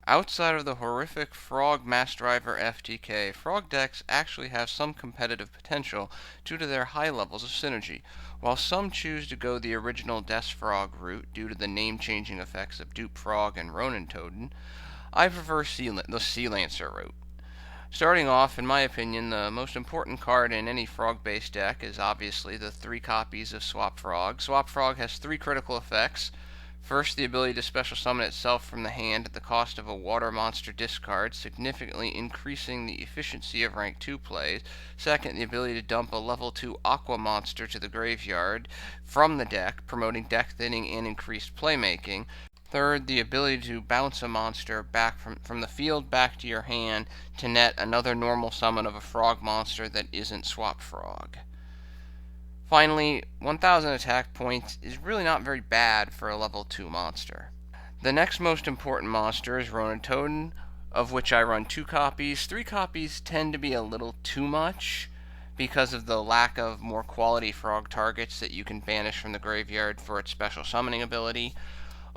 Outside of the horrific Frog Mass Driver FTK, Frog decks actually have some competitive potential due to their high levels of synergy. While some choose to go the original Death Frog route due to the name-changing effects of Dupe Frog and Ronintoadin, I prefer the Sea Lancer route. Starting off, in my opinion, the most important card in any Frog-based deck is obviously the 3 copies of Swap Frog. Swap Frog has 3 critical effects. First, the ability to special summon itself from the hand at the cost of a water monster discard, significantly increasing the efficiency of rank 2 plays. Second, the ability to dump a level 2 aqua monster to the graveyard from the deck, promoting deck thinning and increased playmaking. Third, the ability to bounce a monster back from the field back to your hand to net another normal summon of a frog monster that isn't Swap Frog. Finally, 1000 attack points is really not very bad for a level 2 monster. The next most important monster is Ronintoadin, of which I run 2 copies. 3 copies tend to be a little too much because of the lack of more quality frog targets that you can banish from the graveyard for its special summoning ability.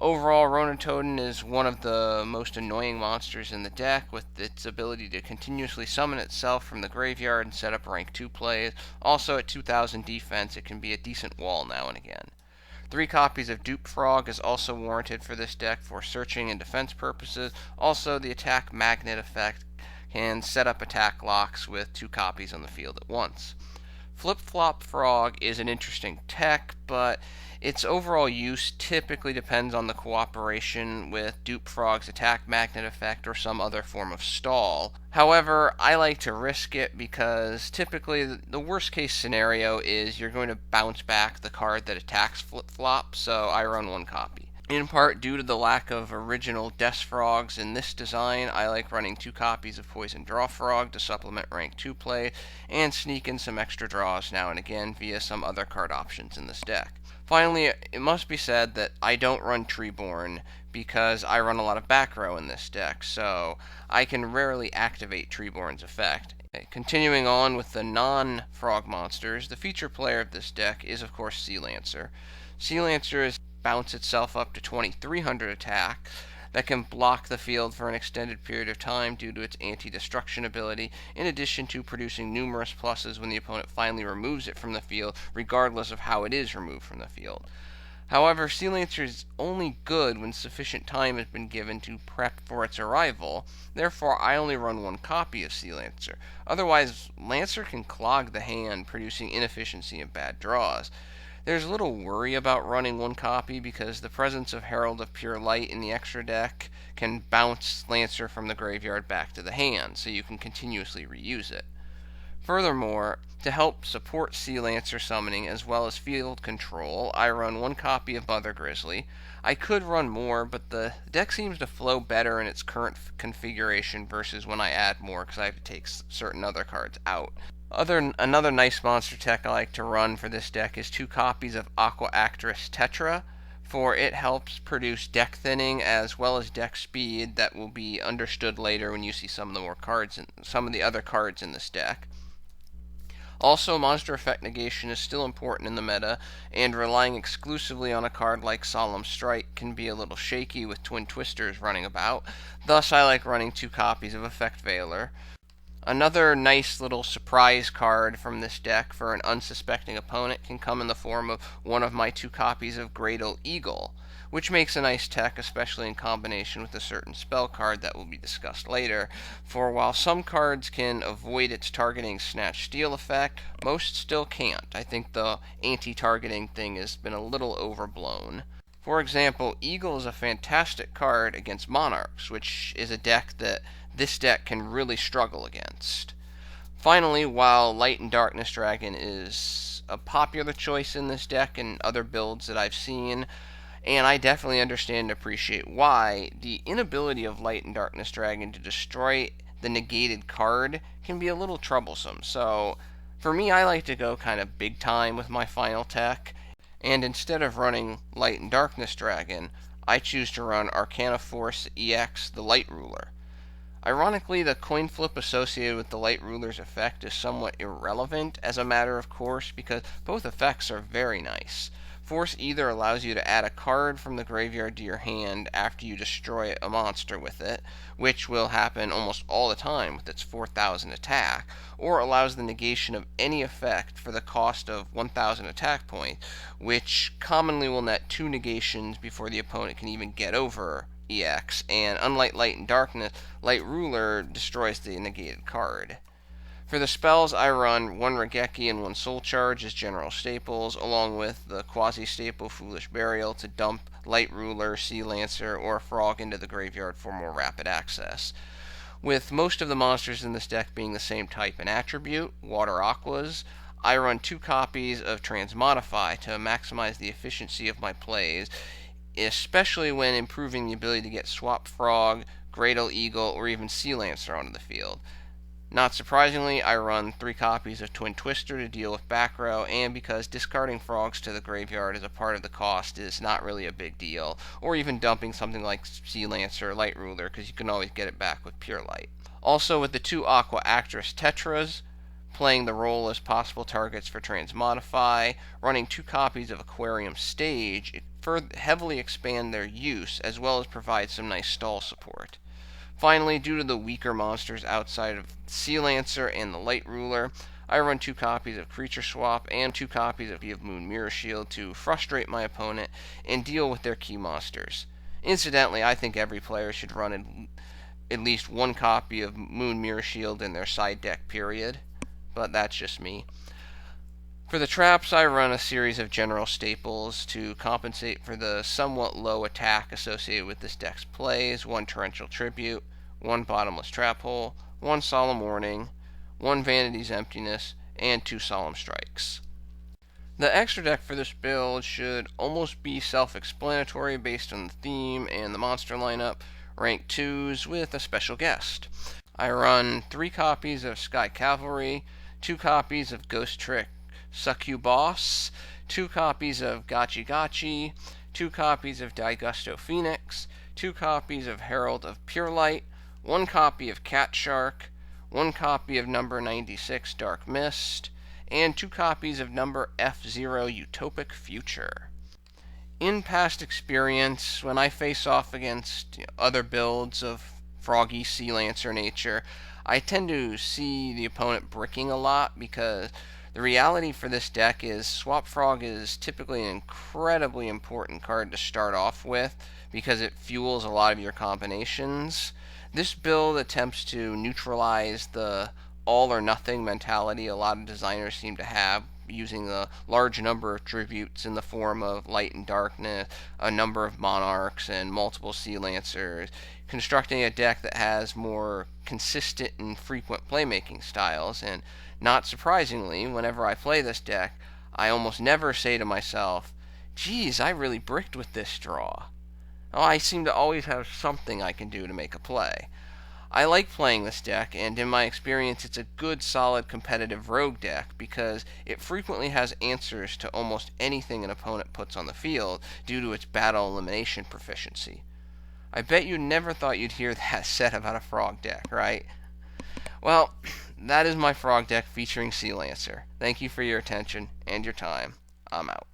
Overall, Ronintoadin is one of the most annoying monsters in the deck, with its ability to continuously summon itself from the graveyard and set up rank 2 plays. Also, at 2000 defense, it can be a decent wall now and again. 3 copies of Dupe Frog is also warranted for this deck for searching and defense purposes. Also, the attack magnet effect can set up attack locks with 2 copies on the field at once. Flip-Flop Frog is an interesting tech, but its overall use typically depends on the cooperation with Dupe Frog's attack magnet effect or some other form of stall. However, I like to risk it because typically the worst case scenario is you're going to bounce back the card that attacks Flip-Flop, so I run 1 copy. In part due to the lack of original Death Frogs in this design, I like running 2 copies of Poison Draw Frog to supplement rank 2 play and sneak in some extra draws now and again via some other card options in this deck. Finally, it must be said that I don't run Treeborn because I run a lot of back row in this deck, so I can rarely activate Treeborn's effect. Continuing on with the non-frog monsters, the feature player of this deck is of course Sea Lancer. Sea Lancer is bounce itself up to 2300 attack that can block the field for an extended period of time due to its anti-destruction ability, in addition to producing numerous pluses when the opponent finally removes it from the field, regardless of how it is removed from the field. However, Sea Lancer is only good when sufficient time has been given to prep for its arrival. Therefore, I only run 1 copy of Sea Lancer. Otherwise, Lancer can clog the hand, producing inefficiency and bad draws. There's little worry about running 1 copy because the presence of Herald of Pure Light in the extra deck can bounce Lancer from the graveyard back to the hand, so you can continuously reuse it. Furthermore, to help support Sea Lancer summoning as well as field control, I run 1 copy of Mother Grizzly. I could run more, but the deck seems to flow better in its current configuration versus when I add more because I have to take certain other cards out. Another nice monster tech I like to run for this deck is 2 copies of Aquaactress Tetra, for it helps produce deck thinning as well as deck speed that will be understood later when you see some of the other cards in this deck. Also, monster effect negation is still important in the meta, and relying exclusively on a card like Solemn Strike can be a little shaky with Twin Twisters running about. Thus, I like running 2 copies of Effect Veiler. Another nice little surprise card from this deck for an unsuspecting opponent can come in the form of one of my 2 copies of Graydle Eagle, which makes a nice tech, especially in combination with a certain spell card that will be discussed later, for while some cards can avoid its targeting Snatch Steal effect, most still can't. I think the anti-targeting thing has been a little overblown. For example, Eagle is a fantastic card against Monarchs, which is a deck that this deck can really struggle against. Finally, while Light and Darkness Dragon is a popular choice in this deck and other builds that I've seen, and I definitely understand and appreciate why, the inability of Light and Darkness Dragon to destroy the negated card can be a little troublesome. So, for me, I like to go kind of big time with my final tech, and instead of running Light and Darkness Dragon, I choose to run Arcana Force EX, the Light Ruler. Ironically, the coin flip associated with the Light Ruler's effect is somewhat irrelevant as a matter of course because both effects are very nice. Force either allows you to add a card from the graveyard to your hand after you destroy a monster with it, which will happen almost all the time with its 4,000 attack, or allows the negation of any effect for the cost of 1,000 attack points, which commonly will net 2 negations before the opponent can even get over EX, and unlike Light and Darkness, Light Ruler destroys the negated card. For the spells, I run 1 Raigeki and 1 Soul Charge as general staples, along with the quasi-staple Foolish Burial to dump Light Ruler, Sea Lancer, or Frog into the graveyard for more rapid access. With most of the monsters in this deck being the same type and attribute, Water Aquas, I run 2 copies of Transmodify to maximize the efficiency of my plays, especially when improving the ability to get Swap Frog, Graydle Eagle, or even Sea Lancer onto the field. Not surprisingly, I run 3 copies of Twin Twister to deal with back row, and because discarding frogs to the graveyard as a part of the cost is not really a big deal, or even dumping something like Sea Lancer or Light Ruler, because you can always get it back with Pure Light. Also, with the 2 Aquaactress Tetras, playing the role as possible targets for Transmodify, running 2 copies of Aquarium Stage, it heavily expand their use, as well as provide some nice stall support. Finally, due to the weaker monsters outside of Sea Lancer and the Light Ruler, I run 2 copies of Creature Swap and 2 copies of Moon Mirror Shield to frustrate my opponent and deal with their key monsters. Incidentally, I think every player should run at least 1 copy of Moon Mirror Shield in their side deck, period. But that's just me. For the traps, I run a series of general staples to compensate for the somewhat low attack associated with this deck's plays: 1 Torrential Tribute, 1 Bottomless Trap Hole, 1 Solemn Warning, 1 Vanity's Emptiness, and 2 Solemn Strikes. The extra deck for this build should almost be self-explanatory based on the theme and the monster lineup, rank 2s with a special guest. I run 3 copies of Sky Cavalry, 2 copies of Ghostrick Socuteboss, 2 copies of Gachi, 2 copies of Daigusto Phoenix, 2 copies of Herald of Pure Light, 1 copy of Cat Shark, 1 copy of number 96 Dark Mist, and 2 copies of number F0 Utopic Future. In past experience, when I face off against other builds of Froggy Sea Lancer nature, I tend to see the opponent bricking a lot, because the reality for this deck is Swap Frog is typically an incredibly important card to start off with because it fuels a lot of your combinations. This build attempts to neutralize the all or nothing mentality a lot of designers seem to have, using a large number of tributes in the form of Light and Darkness, a number of Monarchs, and multiple Sea Lancers, constructing a deck that has more consistent and frequent playmaking styles. And not surprisingly, whenever I play this deck, I almost never say to myself, geez, I really bricked with this draw. Oh, I seem to always have something I can do to make a play. I like playing this deck, and in my experience it's a good, solid, competitive rogue deck because it frequently has answers to almost anything an opponent puts on the field due to its battle elimination proficiency. I bet you never thought you'd hear that said about a frog deck, right? Well, that is my frog deck featuring Sea Lancer. Thank you for your attention and your time. I'm out.